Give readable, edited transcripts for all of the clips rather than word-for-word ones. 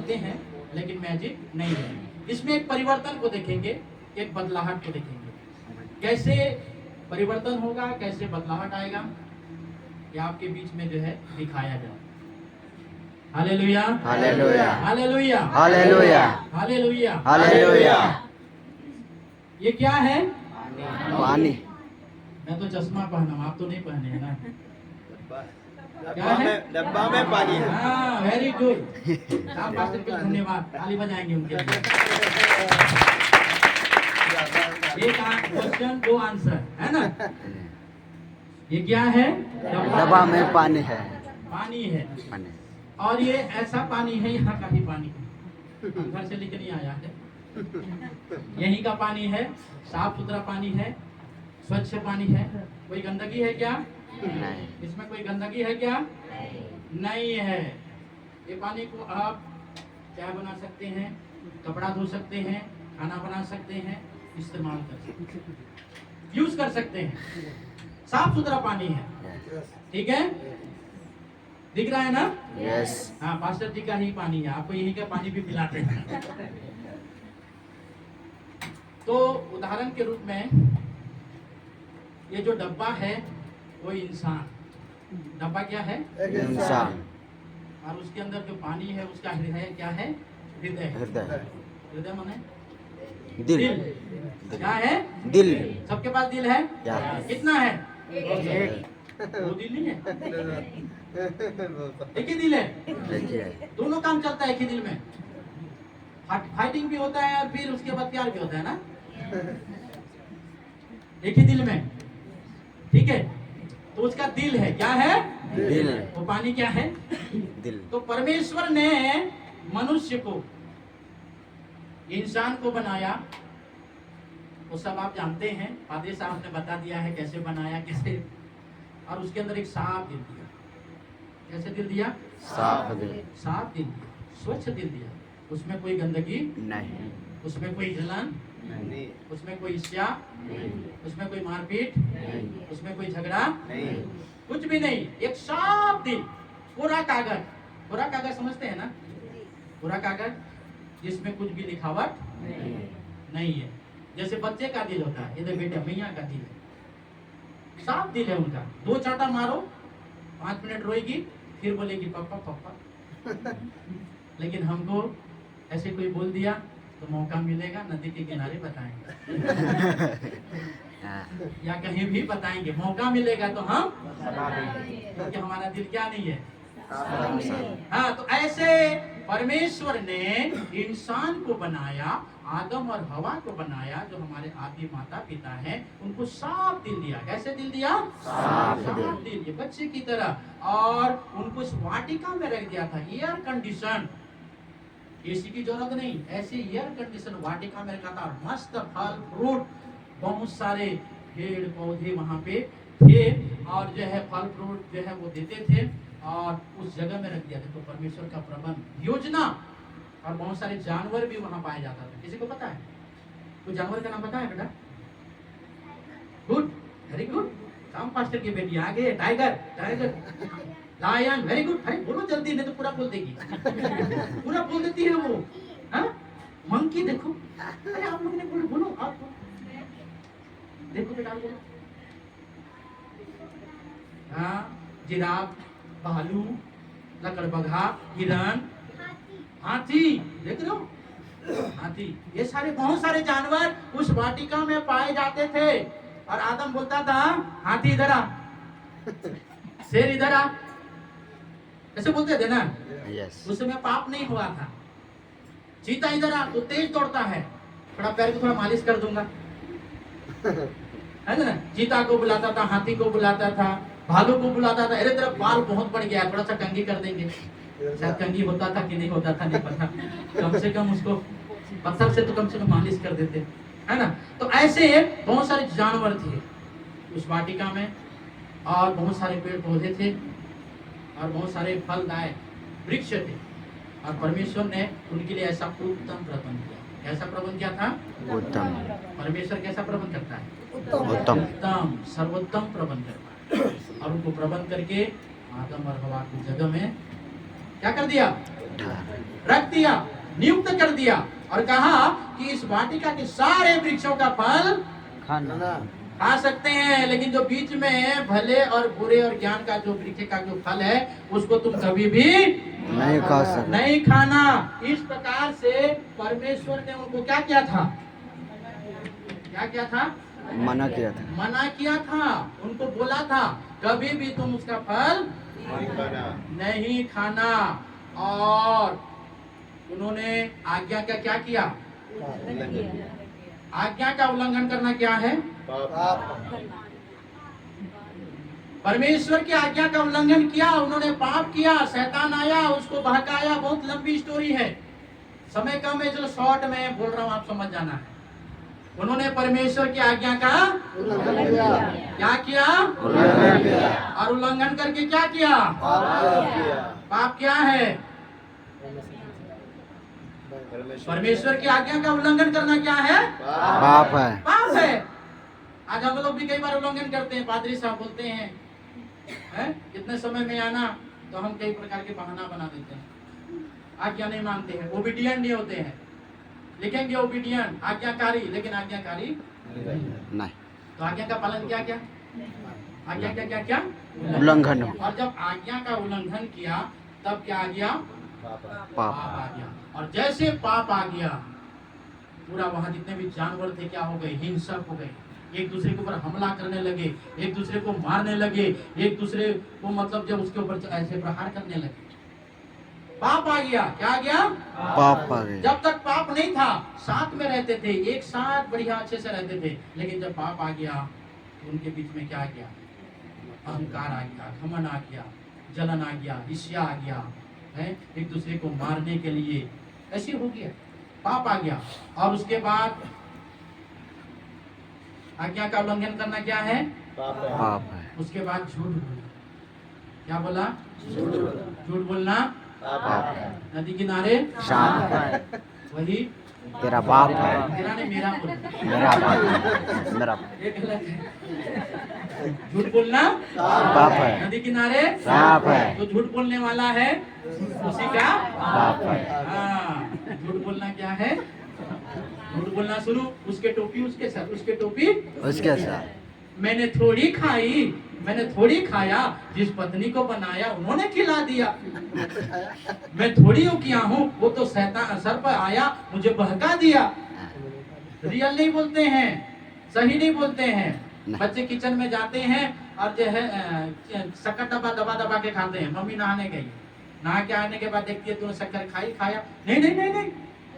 देखते हैं लेकिन मैजिक नहीं है। इसमें एक परिवर्तन को देखेंगे, एक बदलाहट को देखेंगे। कैसे परिवर्तन होगा, कैसे बदलाहट आएगा, ये आपके बीच में जो है दिखाया जाए। हालेलुया, हालेलुया, हालेलुया, हालेलुया, हालेलुया, हालेलुया। ये क्या है? पानी। मैं तो चश्मा पहना हूं, आप तो नहीं पहने हैं ना? डब्बा में पानी है। हाँ, वेरी गुड। आप पास्टर को धन्यवाद, ताली बजाएंगे उनके लिए। एक क्वेश्चन, दो आंसर, है ना? ये क्या है? डब्बा में पानी है। पानी है। पानी। और ये ऐसा पानी है, यहाँ का ही पानी, घर से लेकर नहीं आया है, यहीं का पानी है, साफ सुथरा पानी है, स्वच्छ पानी है। कोई गंदगी है क्या? नहीं। इसमें कोई गंदगी है क्या? नहीं है। ये पानी को आप चाय बना सकते हैं, कपड़ा धो सकते हैं, खाना बना सकते हैं, इस्तेमाल कर सकते हैं, यूज कर सकते हैं। साफ सुथरा पानी है, ठीक है? दिख रहा है ना? यस। हाँ, पास्टर जी का ही पानी है, आपको यही का पानी भी पिलाते हैं। तो उदाहरण के रूप में ये जो डब्बा है वो इंसान, डब्बा क्या है? इंसान। और उसके अंदर जो पानी है उसका हृदय क्या है? हृदय। हृदय। हृदय माने दिल। क्या है? दिल। सबके पास दिल है? Yes. कितना है? दो दिल नहीं है, एक ही दिल है। देखिए। दोनों काम चलता है एक ही दिल में, फाइटिंग भी होता है और फिर उसके बाद प्यार भी होता है ना, एक ही दिल में, ठीक है? तो उसका दिल है, क्या है? दिल। वो पानी क्या है? दिल। तो परमेश्वर ने मनुष्य को, इंसान को बनाया, वो सब आप जानते हैं, पादरी साहब ने बता दिया है कैसे बनाया, कैसे। और उसके अंदर एक साफ दिल दिया। कैसे दिल दिया? साफ दिल। साफ दिल दिया, स्वच्छ दिल दिया। उसमें कोई गंदगी नहीं। उसमें कोई जलन नहीं। उसमें कोई ईर्ष्या उसमें कोई मारपीट उसमें कोई झगड़ा नहीं। कुछ भी नहीं। एक साफ दिल, पूरा कागज। पूरा कागज समझते हैं ना? पूरा कागज जिसमें कुछ भी लिखावट नहीं है। जैसे बच्चे का दिल होता है, इधर बेटा मैया का दिल है, साफ दिल है उनका। दो चाटा मारो, 5 मिनट रोएगी, फिर बोलेगी पापा पापा। लेकिन हमको ऐसे कोई बोल दिया तो मौका मिलेगा, नदी के किनारे बताएंगे या कहीं भी बताएंगे, मौका मिलेगा तो हम, क्योंकि हमारा दिल क्या नहीं है? हाँ, तो ऐसे परमेश्वर ने इंसान को बनाया, आदम और हवा को बनाया, जो हमारे आदि माता पिता हैं, उनको साफ दिल दिया। कैसे दिल दिया? साफ दिल, ये बच्चे की तरह। और उनको इस वाटिका में रख दिया था, एयर कंडीशन, एसी की जरूरत नहीं, ऐसे एयर कंडीशन वाटिका में रखा था। और मस्त फल फ्रूट, बहुत सारे पेड़ पौधे वहां पे थे, और जो है फल फ्रूट जो है वो देते थे, और उस जगह में रख दिया था। तो परमेश्वर का प्रबंध, योजना। और बहुत सारे जानवर भी वहां पाया जाता था। किसी को पता है? कोई जानवर का नाम पता है बेटा? Good, very good. काम पास्टर की बेटी आगे, tiger, tiger, lion, very good. अरे बोलो जल्दी, नहीं तो पूरा बोल देगी। पूरा बोल देती है वो। हाँ, मंकी देखो। अरे आप लोग ने बोलो, बोलो आप देखो बेटा, बोलो। हाँ, जिराफ, भालू, लकड़बग्घा, हिरण, हाथी, देख रहे हो? हाथी, ये सारे बहुत सारे जानवर उस वाटिका में पाए जाते थे। और आदम बोलता था, हाथी इधर आ, शेर इधर आ, ऐसे बोलते थे ना? यस। उस समय पाप नहीं हुआ था। चीता इधर आ, तो तेज दौड़ता है, थोड़ा पैर को थोड़ा मालिश कर दूंगा, है ना? चीता को बुलाता था, हाथी को बुलाता था, भालू को बुलाता था। अरे तेरा बाल बहुत बढ़ गया, थोड़ा सा कंघी कर देंगे। शायद कंघी होता था कि नहीं होता था नहीं पता, कम से कम उसको पत्थर से तो कम से कम मालिश कर देते, है ना? तो ऐसे बहुत सारे जानवर थे उस वाटिका में, और बहुत सारे पेड़ पौधे थे, और बहुत सारे फलदायक वृक्ष थे। और परमेश्वर ने उनके लिए ऐसा उत्तम प्रबंध किया। कैसा प्रबंध किया था? उत्तम। परमेश्वर कैसा प्रबंध करता है? उत्तम। उत्तम, सर्वोत्तम प्रबंध करता है। और उनको प्रबंध करके आदम और हवा की जगह में क्या कर दिया? रख दिया, नियुक्त कर दिया और कहा कि इस वाटिका के सारे वृक्षों का फल खाना खा सकते हैं, लेकिन जो बीच में भले और बुरे और ज्ञान का जो वृक्ष का जो फल है उसको तुम कभी भी नहीं खा सकते। नहीं खाना। इस प्रकार से परमेश्वर ने उनको क्या किया था? क्या किया था? मना किया था। मना किया था, उनको बोला था कभी भी तुम उसका फल नहीं खाना। और उन्होंने आज्ञा का क्या किया? आज्ञा का उल्लंघन करना क्या है? परमेश्वर की आज्ञा का उल्लंघन किया, उन्होंने पाप किया, शैतान आया, उसको बहकाया। बहुत लंबी स्टोरी है, समय कम है, जो शॉर्ट में बोल रहा हूँ, आप समझ जाना है। उन्होंने परमेश्वर की आज्ञा का क्या किया? और उल्लंघन करके क्या किया? पाप क्या है? परमेश्वर की आज्ञा का उल्लंघन करना क्या है? पाप है। पाप है। आज हम लोग भी कई बार उल्लंघन करते हैं। पादरी साहब बोलते हैं कितने समय में आना, तो हम कई प्रकार के बहाना बना देते हैं, आज्ञा नहीं मानते हैं, ओबीडियंट नहीं होते हैं। लिखेंगे ओबीडियंट, आज्ञाकारी, लेकिन आज्ञाकारी नहीं। तो आज्ञा का पालन क्या क्या? आज्ञा क्या क्या क्या? उल्लंघन। और जब आज्ञा का उल्लंघन किया तब क्या आ गया? पाप आ गया। और जैसे पाप आ गया, पूरा वहां जितने भी जानवर थे क्या हो गए? हिंसक हो गए, एक दूसरे के ऊपर हमला करने लगे, एक दूसरे को मारने लगे, एक दूसरे को मतलब जब उसके ऊपर ऐसे प्रहार करने लगे। पाप आ गया। क्या आ गया? पाप आ गया। जब तक पाप नहीं था साथ में रहते थे, एक साथ बढ़िया अच्छे से रहते थे, लेकिन जब पाप आ गया तो उनके बीच में क्या आ गया? अहंकार आ गया, घमंड आ गया, जलन आ गया, ईर्ष्या आ गया, है एक दूसरे को मारने के लिए, ऐसे हो गया, पाप आ गया। और उसके बाद आज्ञा का उल्लंघन करना क्या है? पाप है। उसके बाद झूठ बोलना। क्या बोला? झूठ बोलना पाप है। नदी किनारे शाप है। वही तेरा बाप है। तेरा ने मेरा बोला, मेरा बाप है। मेरा ये गलत है। झूठ बोलना पाप है। नदी किनारे पाप है। जो झूठ बोलने वाला है उसी का पाप है। हाँ, झूठ बोलना क्या है? झूठ बोलना शुरू, उसके टोपी उसके सर, उसके टोपी उसके साथ मैंने थोड़ी खाई, मैंने थोड़ी खाया, जिस पत्नी को बनाया उन्होंने खिला दिया। मैं थोड़ी हो किया हूँ, वो तो शैतान सर पर आया, मुझे बहका दिया। रियल नहीं बोलते हैं, सही नहीं बोलते हैं। बच्चे किचन में जाते हैं और जो है शक्कर दबा दबा दबा के खाते हैं। मम्मी नहाने गई, नहा के आने के बाद देखती है तूने शक्कर खाई? खाया नहीं नहीं नहीं नहीं,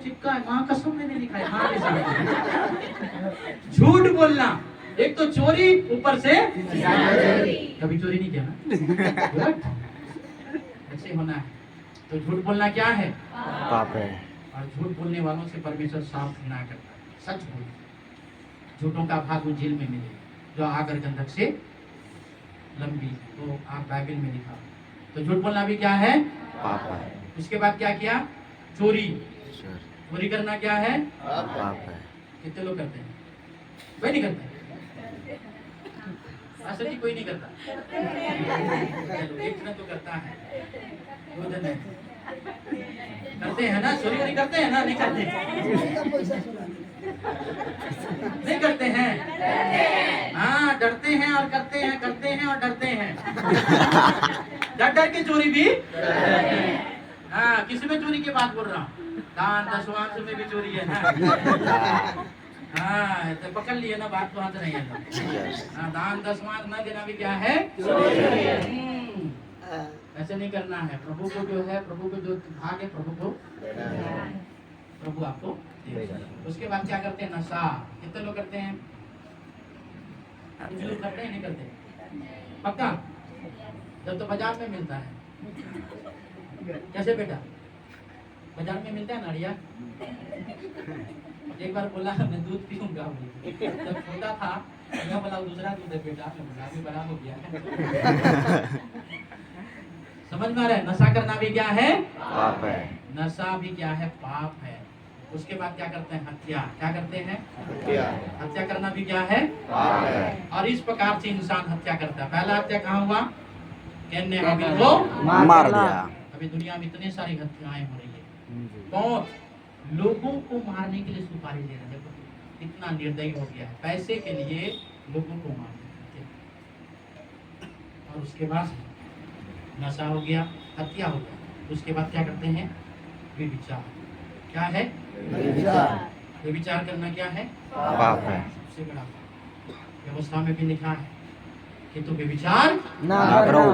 चिपका है, माँ कसम मैंने नहीं खाया, माँ के साथ। झूठ बोलना, एक तो चोरी, ऊपर से कभी चोरी नहीं किया ना, ऐसे होना है। तो झूठ बोलना क्या है? पाप है। और झूठ बोलने वालों से परमेश्वर साफ घृणा करता है। सच बोल, झूठों का भाग उन जेल में मिले जो आग और गंधक से लंबी, तो आप बाइबल में लिखा। तो झूठ बोलना भी क्या है? पाप है। उसके बाद क्या किया? चोरी। चोरी करना क्या है? पाप है। कितने लोग करते हैं? कोई नहीं करता। असल जी कोई नहीं करता, चलो एक जन तो करता है, दो जन है। करते हैं ना? चोरी वोरी करते हैं ना? नहीं करते? नहीं करते हैं? हाँ, डरते हैं और करते हैं, करते हैं और डरते हैं। डर डर के चोरी भी। हाँ, किसी में चोरी की बात बोल रहा हूँ? दान दशवांश में भी चोरी है ना? हाँ, तो पकड़ लिए ना, बात तो हाथ नहीं है। हाँ, दान दशवांश न देना भी क्या है? ऐसे नहीं करना है। प्रभु को जो है, प्रभु को जो भाग है, प्रभु को प्रभु आपको देगा। उसके बाद क्या करते हैं? नशा। कितने लोग करते हैं? कुछ लोग करते हैं, नहीं करते? पक्का? जब तो बाजार में मिलता है। कैसे बेटा? बाजार में मिलता है नारिया। एक बार बोला मैं दूध पीऊंगा, जब छोटा था मैं बोला दूसरा दूध है बेटा, अभी बड़ा हो गया। समझ में आ रहा है? नशा करना भी क्या है? पाप है। नशा भी क्या है? पाप है। उसके बाद क्या करते हैं? हत्या। क्या करते हैं? हत्या करना भी क्या है? पाप है। और इस प्रकार से इंसान हत्या करता है। पहला हत्या कहाँ हुआ? कैन ने हाबिल को मार दिया। अभी दुनिया में इतनी सारी हत्याएं हो रही है, कौन? लोगों को मारने के लिए सुपारी दे रहा है। देखो कितना निर्दयी हो गया है, पैसे के लिए लोगों को मार देते। और उसके बाद नशा हो गया, हत्या हो गया, उसके बाद क्या करते हैं? व्यभिचार। क्या है? व्यभिचार करना क्या है? पाप है। सबसे बड़ा पाप। व्यवस्था में भी लिखा है कि तू व्यभिचार ना करो,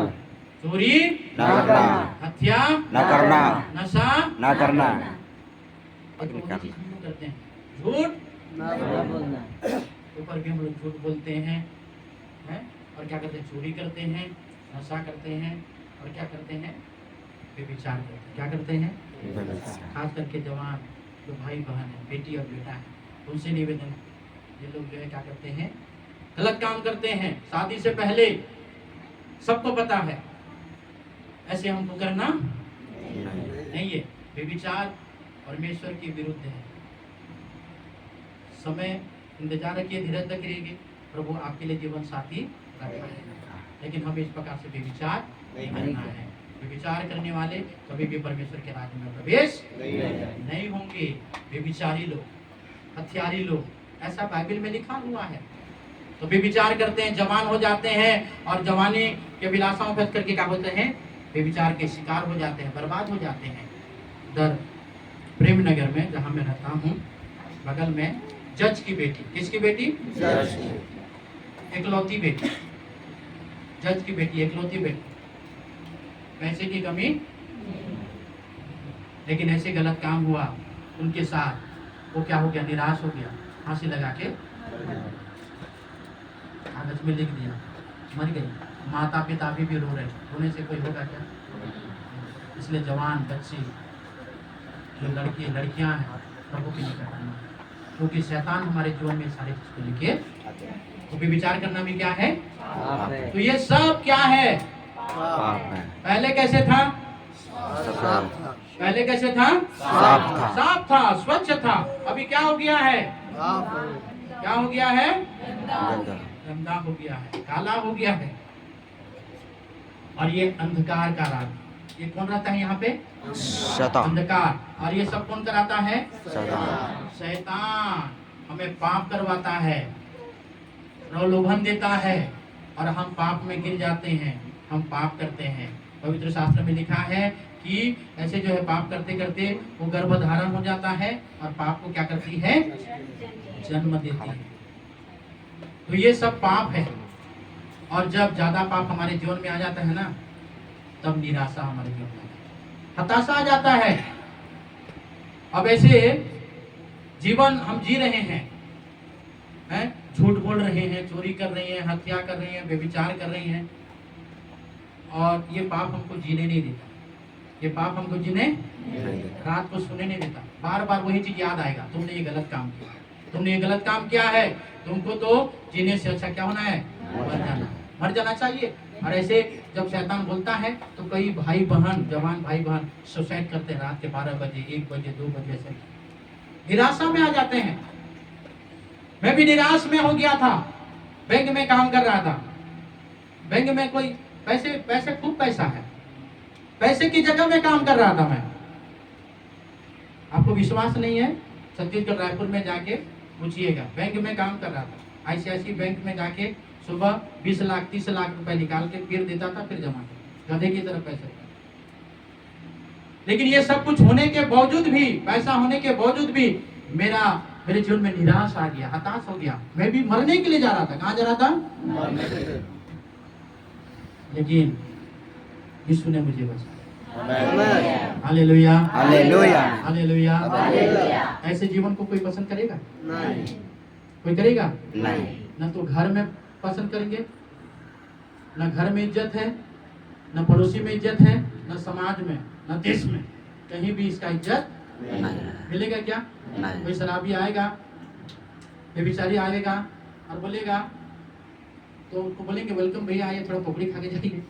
चोरी ना करना, हत्या ना करना, नशा ना करना। और तो वही चीज हम लोग करते हैं। झूठ ऊपर भी हम लोग झूठ बोलते हैं, हैं? और क्या करते हैं? चोरी करते हैं, नशा करते हैं, और क्या करते हैं? व्यभिचार करते हैं। क्या करते हैं? खास करके जवान जो भाई बहन है, बेटी और बेटा है, उनसे निवेदन है, ये लोग जो है क्या करते हैं? गलत काम करते हैं। शादी से पहले सबको पता है ऐसे हमको करना नहीं है। व्यभिचार परमेश्वर के विरुद्ध है। समय इंतजार रखिए, धीरज रखिए, प्रभु आपके लिए जीवन साथी रखा है, लेकिन हमें इस प्रकार से व्यभिचार नहीं करना है। व्यभिचार करने वाले कभी भी परमेश्वर के राज्य में प्रवेश नहीं होंगे। व्यभिचारी लोग, हत्यारी लोग, ऐसा बाइबल में लिखा हुआ है। तो व्यभिचार करते हैं, जवान हो जाते हैं, और जवानी के विलासाओं फंस करके क्या होते हैं? व्यभिचार के शिकार हो जाते हैं, बर्बाद हो जाते हैं। उधर प्रेम नगर में जहाँ मैं रहता हूँ, बगल में जज की बेटी, किसकी बेटी? इकलौती बेटी, जज की बेटी, इकलौती बेटी, पैसे की कमी, लेकिन ऐसे गलत काम हुआ उनके साथ, वो क्या हो गया? निराश हो गया, फांसी लगा के कागज में लिख दिया, मर गई। माता पिता भी रो रहे, रोने से कोई होगा क्या? इसलिए जवान बच्ची, जो लड़की लड़कियां हैं, प्रभु की निकट आना, क्योंकि शैतान हमारे जीवन में सारी चीज को लेके। तो व्यभिचार करना भी क्या है? तो ये सब क्या है? पाप है। पहले कैसे था? पहले कैसे था? साफ था। साफ था, स्वच्छ था। अभी क्या हो गया है? क्या हो गया है? गंदा हो गया है, काला हो गया है। और ये अंधकार का राज, ये कौन रहता है यहाँ पे? शैतान। अंधकार। और ये सब कौन कराता है? शैतान। शैतान हमें पाप करवाता है, प्रलोभन देता है, और हम पाप में गिर जाते हैं, हम पाप करते हैं। पवित्र शास्त्र में लिखा है कि ऐसे जो है पाप करते करते वो गर्भधारण हो जाता है, और पाप को क्या करती है? जन्म देती है। तो ये सब पाप है। और जब ज्यादा पाप हमारे जीवन में आ जाता है ना, तब निराशा हमारे जीवन में, हताशा आ जाता है। अब ऐसे जीवन हम जी रहे हैं, झूठ बोल रहे हैं, चोरी कर रहे हैं, हत्या कर रहे हैं, व्यभिचार कर रहे हैं, और ये पाप हमको जीने नहीं देता। ये पाप हमको जीने, रात को सोने नहीं देता। बार बार वही चीज याद आएगा, तुमने ये गलत काम किया, तुमने ये गलत काम किया है, तुमको तो जीने से अच्छा क्या होना है? मर जाना चाहिए। और ऐसे जब शैतान बोलता है तो कई भाई बहन, जवान भाई बहन सुसाइड करते हैं रात के 12 बजे, 1 बजे, 2 बजे से, निराशा में आ जाते हैं। मैं भी निराश में हो गया था। बैंक में काम कर रहा था, बैंक में कोई पैसे खूब पैसा है, पैसे की जगह में काम कर रहा था मैं। आपको विश्वास नहीं है? छत्तीसगढ़ रायपुर में जाके पूछिएगा, बैंक में काम कर रहा था। ICICI बैंक में जाके सुबह 20 लाख 30 लाख रुपए निकाल के फिर देता था, फिर जमा करता, गधे की तरफ पैसे। लेकिन ये सब कुछ होने के बावजूद भी, पैसा होने के बावजूद भी मेरे जीवन में निराश आ गया, हताश हो गया। मैं भी मरने के लिए जा रहा था। कहाँ जा रहा था? लेकिन यीशु ने मुझे बचाया। हालेलुया, हालेलुया, हालेलुया। ऐसे जीवन को कोई पसंद करेगा? नहीं। कोई करेगा? नहीं। न तो घर में पसंद करेंगे, न घर में इज्जत है, न पड़ोसी में इज्जत है, न समाज में, न देश में, कहीं भी इसका इज्जत मिलेगा क्या? नहीं। कोई शराबी आएगा, बेबिचारी आएगा और बोलेगा, तो उनको बोलेंगे वेलकम भैया, आइए थोड़ा पकौड़ी खा के जाइए,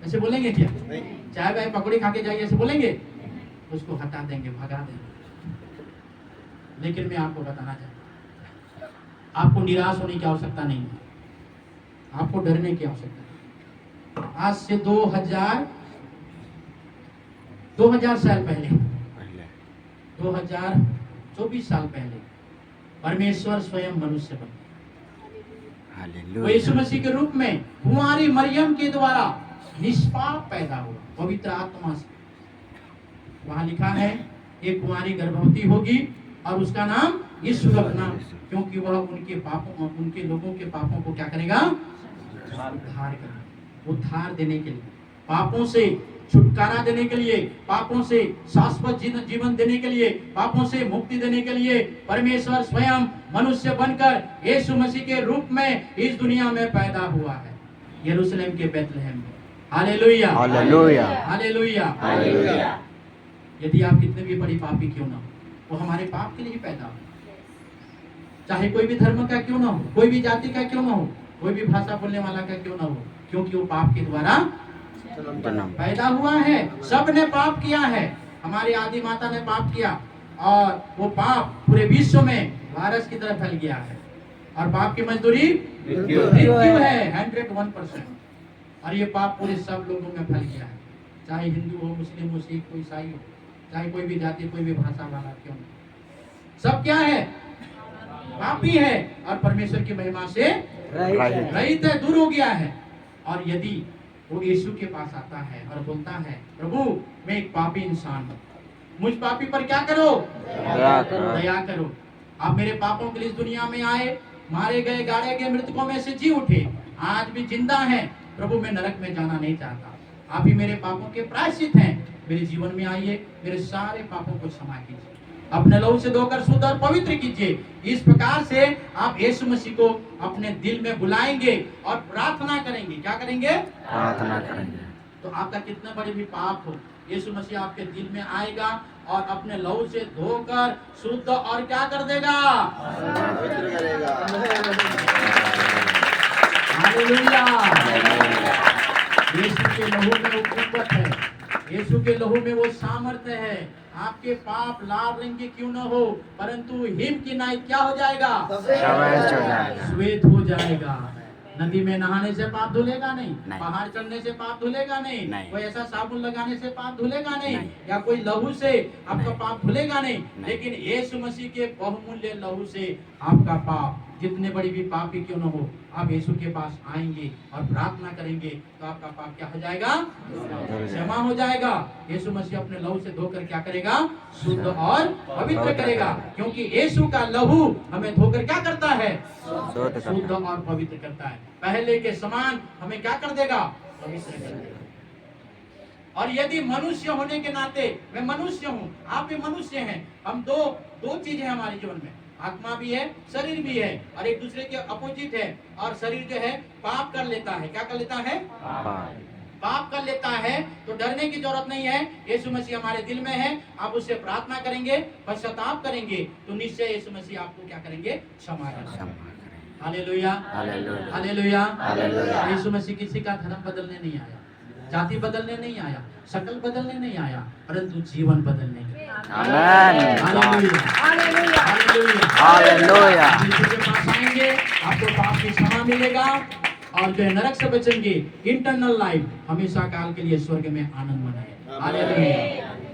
ऐसे बोलेंगे क्या? चाय भाई पकौड़ी खा के जाइए, ऐसे बोलेंगे? उसको हटा देंगे, भगा देंगे। लेकिन मैं आपको बताना चाहता हूं, आपको निराश होने की आवश्यकता नहीं है, आपको डरने की आवश्यकता है। आज से 2000 साल पहले, 2024 साल पहले परमेश्वर स्वयं मनुष्य बन गया। वो यीशु मसीह के रूप में कुंवारी मरियम के द्वारा निष्पाप पैदा हुआ पवित्र आत्मा से। वहां लिखा है एक कुंवारी गर्भवती होगी और उसका नाम यीशु रखना, क्योंकि वह उनके पापों, उनके लोगों के पापों को क्या करेगा? उद्धार करेगा। उद्धार देने के लिए, पापों से छुटकारा देने के लिए, पापों से शाश्वत जीवन देने के लिए, पापों से मुक्ति देने के लिए परमेश्वर स्वयं मनुष्य बनकर यीशु मसीह के रूप में इस दुनिया में पैदा हुआ है, यरूशलेम के बैतलहम में। हालेलुया, हालेलुया, हालेलुया, हालेलुया। यदि आप कितने भी बड़ी पापी क्यों ना हो, वो हमारे पाप के लिए ही पैदा हो। चाहे कोई भी धर्म का क्यों ना हो, कोई भी जाति का क्यों ना हो, कोई भी भाषा बोलने वाला का क्यों ना हो, क्योंकि वो पाप के द्वारा जन्म पैदा हुआ है। सब ने पाप किया है, हमारी आदि माता ने पाप किया और वो पाप पूरे विश्व में वायरस की तरह फैल गया है और पाप की मजदूरी मृत्यु है 101%। और ये पाप पूरे सब लोगों में फैल गया है, चाहे हिंदू हो, मुस्लिम हो, सिख हो, ईसाई हो, चाहे कोई भी जाति, कोई भी भाषा वाला क्यों नहीं, सब क्या है? पापी है और परमेश्वर की महिमा से रहित है, दूर हो गया है। और यदि वो यीशु के पास आता है और बोलता है प्रभु मैं एक पापी इंसान हूँ, मुझ पापी पर क्या करो? दया करो। आप मेरे पापों के लिए इस दुनिया में आए, मारे गए, गाड़े गए, मृतकों में से जी उठे, आज भी जिंदा है। प्रभु मैं नरक में जाना नहीं चाहता, आप ही मेरे पापों के प्रायश्चित हैं, मेरे जीवन में आइए, मेरे सारे पापों को क्षमा कीजिए, अपने लहू से धोकर शुद्ध और पवित्र कीजिए। इस प्रकार से आप यीशु मसीह को अपने दिल में बुलाएंगे और प्रार्थना करेंगे। क्या करेंगे? प्रार्थना करेंगे। तो आपका कितना बड़े भी पाप हो, यीशु मसीह आपके दिल में आएगा और अपने लहू से धोकर शुद्ध और क्या कर देगा? पवित्र करेगा। हालेलुया। यीशु के लहू में वो कुव्वत है, यीशु के लहू में वो सामर्थ्य है। आपके पाप लाल रंग के क्यों न हो, परंतु हिम की नाई क्या हो जाएगा? श्वेत हो जाएगा। नदी में नहाने से पाप धुलेगा नहीं, पहाड़ चढ़ने से पाप धुलेगा नहीं, कोई ऐसा साबुन लगाने से पाप धुलेगा नहीं, या कोई लहू से आपका पाप धुलेगा नहीं। लेकिन यीशु मसीह के बहुमूल्य लहू से आपका पाप, जितने बड़ी भी पापी क्यों न हो, आप यीशु के पास आएंगे और प्रार्थना करेंगे तो आपका पाप क्या हो जाएगा? क्षमा हो जाएगा। यीशु मसीह अपने लहू से धोकर क्या करेगा? शुद्ध और पवित्र करेगा, क्योंकि यीशु का लहू हमें धोकर क्या करता है? शुद्ध और पवित्र करता है। पहले के समान हमें क्या कर देगा? पवित्र कर देगा। और यदि मनुष्य होने के नाते, मैं मनुष्य हूँ, आप भी मनुष्य हैं, हम दो चीजें हमारे जीवन में, आत्मा भी है, शरीर भी है, और एक दूसरे के अपोजिट है। और शरीर जो है पाप कर लेता है। क्या कर लेता है? पाप कर लेता है। तो डरने की जरूरत नहीं है, यीशु मसीह हमारे दिल में है। आप उससे प्रार्थना करेंगे, पश्चाताप करेंगे, तो निश्चय यीशु मसीह आपको क्या करेंगे? क्षमा करेंगे। हालेलुया, हालेलुया, हालेलुया। यीशु मसीह किसी का धर्म बदलने नहीं आया, जाति बदलने नहीं आया, शक्ल बदलने नहीं आया, परंतु जीवन बदलने के लिए। हालेलुया, हालेलुया, हालेलुया। यीशु के पास आएंगे, आपको पाप की क्षमा मिलेगा और जो है नरक से बचेंगे, इंटरनल लाइफ, हमेशा काल के लिए स्वर्ग में आनंद मनाए। हालेलुया,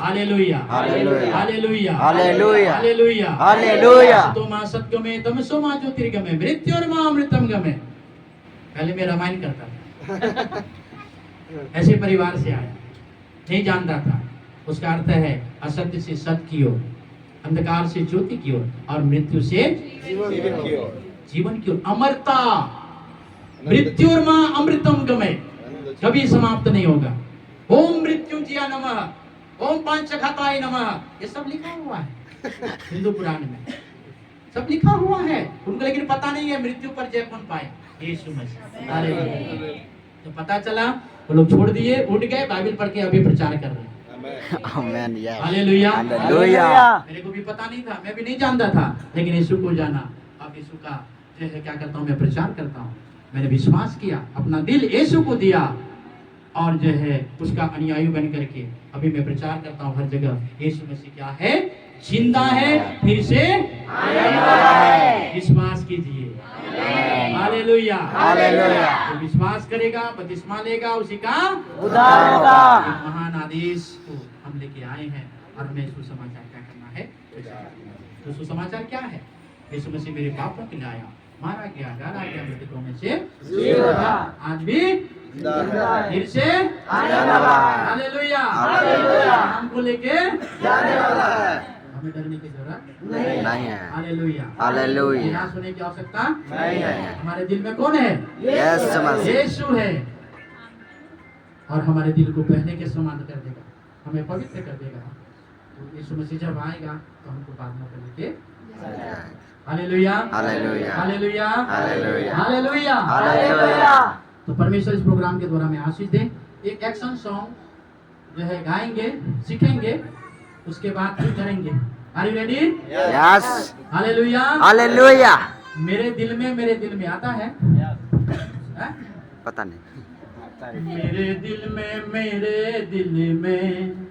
हालेलुया, हालेलुया, हालेलुया, हालेलुया, हालेलुया। तो मां सत्यमे तमसो मां ज्योतिर्गमय मृत्योर्मामृतम गमय। पहले मैं रामायण करता था, ऐसे परिवार से आया, नहीं जानता था। उसका अर्थ है असत्य से सत्य की ओर, अंधकार से ज्योति की ओर और मृत्यु से जीवन की ओर। अमरता, मृत्युर्मा अमृतम गमय, कभी समाप्त नहीं होगा। ओम मृत्युंजय नमः, ओम पंचघाताय नमः, ये सब लिखा हुआ है हिंदू पुराण में, सब लिखा हुआ है उनको, लेकिन पता नहीं है मृत्यु पर जय कौन पाए? यीशु मसीह। हालेलुया। तो पता चला, वो लोग छोड़ दिए, उठ गए, बाइबल पढ़ के अभी प्रचार कर रहे हैं। आमेन, यस। Hallelujah, hallelujah. मेरे को भी पता नहीं था, मैं भी नहीं जानता था, लेकिन यीशु को जाना। अब यीशु का जो है क्या करता हूँ, मैं प्रचार करता हूँ। मैंने विश्वास किया, अपना दिल यीशु को दिया और जो है उसका अनुयायी बन करके अभी मैं प्रचार करता हूँ हर जगह। यीशु मसीह क्या है? जिंदा है, फिर से विश्वास कीजिए। Hallelujah, hallelujah. जो विश्वास करेगा, बपतिस्मा लेगा, उसी का उद्धार होगा। महान आदेश को हम हम लेके आए हैं और हमें सुसमाचार क्या करना है। तो सुसमाचार क्या है? यीशु मसीह मेरे पापों के लिए आया, मारा गया, गाड़ा गया, मृतकों में से जीवित, आज भी फिर से हालेलुया हमको लेके जाने वाला है। हमें डरने की जरूरत नहीं है। Hallelujah hallelujah. निराश होने की आवश्यकता नहीं है। हमारे दिल में कौन है? यीशु मसीह। यीशु है और हमारे दिल को पहले के समान कर देगा, हमें पवित्र कर देगा। तो यीशु मसीह जब आएगा तो हमको बाद में लेके हालेलुया हालेलुया। हालेलुया हालेलुया। हालेलुया हालेलुया। तो परमेश्वर इस प्रोग्राम के द्वारा में आशीष दे। एक एक्शन सॉन्ग जो है गाएंगे, सीखेंगे, उसके बाद फिर करेंगे। Are you ready? Yes. Hallelujah hallelujah. मेरे दिल में आता है पता नहीं। मेरे दिल में